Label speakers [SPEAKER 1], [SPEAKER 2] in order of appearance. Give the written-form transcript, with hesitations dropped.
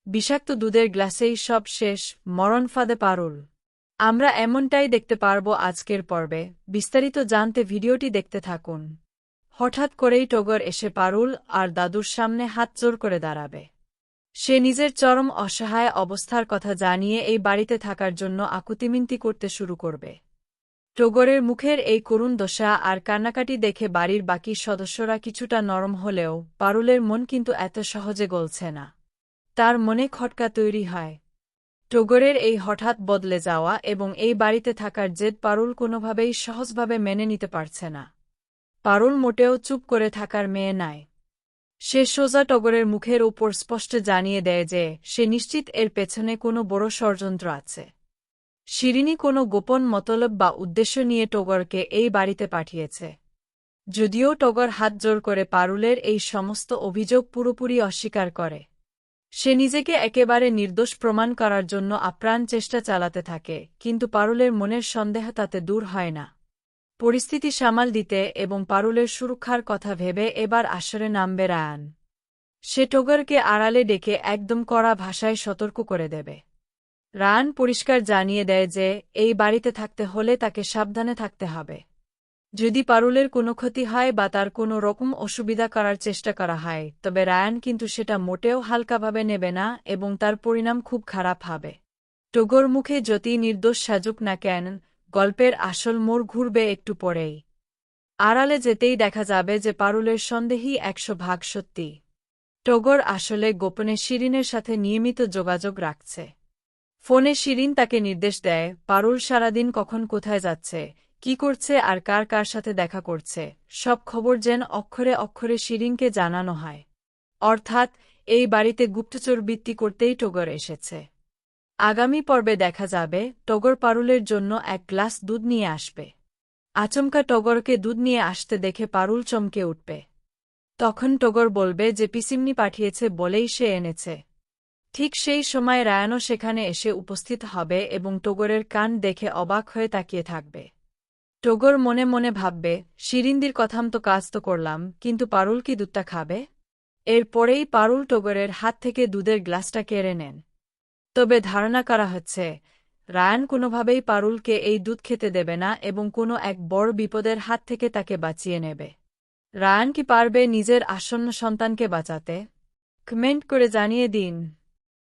[SPEAKER 1] বিষাক্ত দুধের গ্লাসেই সব শেষ, মরণ ফাঁদে পারুল। আমরা এমনটাই দেখতে পারব আজকের পর্বে। বিস্তারিত জানতে ভিডিওটি দেখতে থাকুন। হঠাৎ করেই টগর এসে পারুল আর দাদুর সামনে হাত জোর করে দাঁড়াবে। সে নিজের চরম অসহায় অবস্থার কথা জানিয়ে এই বাড়িতে থাকার জন্য আকুতিমিনতি করতে শুরু করবে। টগরের মুখের এই করুণ দশা আর কান্নাকাটি দেখে বাড়ির বাকি সদস্যরা কিছুটা নরম হলেও পারুলের মন কিন্তু এত সহজে গলছে না। তার মনে খটকা তৈরি হয়। টগরের এই হঠাৎ বদলে যাওয়া এবং এই বাড়িতে থাকার জেদ পারুল কোনোভাবেই সহজভাবে মেনে নিতে পারছে না। পারুল মোটেও চুপ করে থাকার মেয়ে নয়। সে সোজা টগরের মুখের উপর স্পষ্ট জানিয়ে দেয় যে সে নিশ্চিত এর পেছনে কোনো বড় ষড়যন্ত্র আছে। শিরিনী কোনো গোপন মতলব বা উদ্দেশ্য নিয়ে টগরকে এই বাড়িতে পাঠিয়েছে। যদিও টগর হাত জোর করে পারুলের এই সমস্ত অভিযোগ পুরোপুরি অস্বীকার করে। সে নিজেকে একেবারে নির্দোষ প্রমাণ করার জন্য আপ্রাণ চেষ্টা চালাতে থাকে, কিন্তু পারুলের মনের সন্দেহ তাতে দূর হয় না। পরিস্থিতি সামাল দিতে এবং পারুলের সুরক্ষার কথা ভেবে এবার আসরে নামবে রায়ান। সে টগরকে আড়ালে ডেকে একদম কড়া ভাষায় সতর্ক করে দেবে। রায়ান পরিষ্কার জানিয়ে দেয় যে এই বাড়িতে থাকতে হলে তাকে সাবধানে থাকতে হবে। যদি পারুলের কোনো ক্ষতি হয় বা তার কোনো রকম অসুবিধা করার চেষ্টা করা হয়, তবে রায়ান কিন্তু সেটা মোটেও হালকাভাবে নেবে না এবং তার পরিণাম খুব খারাপ হবে। টগর মুখে যতই নির্দোষ সাজুক না কেন, গল্পের আসল মোড় ঘুরবে একটু পরেই। আড়ালে যেতেই দেখা যাবে যে পারুলের সন্দেহই 100% সত্যি। টগর আসলে গোপনে শিরিনের সাথে নিয়মিত যোগাযোগ রাখছে। ফোনে শিরিন তাকে নির্দেশ দেয় পারুল সারাদিন কখন কোথায় যাচ্ছে, কি করছে আর কার কার সাথে দেখা করছে, সব খবর যেন অক্ষরে অক্ষরে শিরিনকে জানানো হয়। অর্থাৎ এই বাড়িতে গুপ্তচর বৃত্তি করতেই টগর এসেছে। আগামী পর্বে দেখা যাবে টগর পারুলের জন্য এক গ্লাস দুধ নিয়ে আসবে। আচমকা টগরকে দুধ নিয়ে আসতে দেখে পারুল চমকে উঠবে। তখন টগর বলবে যে পিসিমনি পাঠিয়েছে বলেই সে এনেছে। ঠিক সেই সময় রায়ানও সেখানে এসে উপস্থিত হবে এবং টগরের কান দেখে অবাক হয়ে তাকিয়ে থাকবে। টগর মনে মনে ভাববে, শিরিন্দির কথাম তো কাজ তো করলাম, কিন্তু পারুল কি দুধটা খাবে? এরপরেই পারুল টগরের হাত থেকে দুধের গ্লাসটা কেড়ে নেন। তবে ধারণা করা হচ্ছে রায়ান কোনোভাবেই পারুলকে এই দুধ খেতে দেবে না এবং কোনো এক বড় বিপদের হাত থেকে তাকে বাঁচিয়ে নেবে। রায়ান কি পারবে নিজের আসন্ন সন্তানকে বাঁচাতে? কমেন্ট করে জানিয়ে দিন।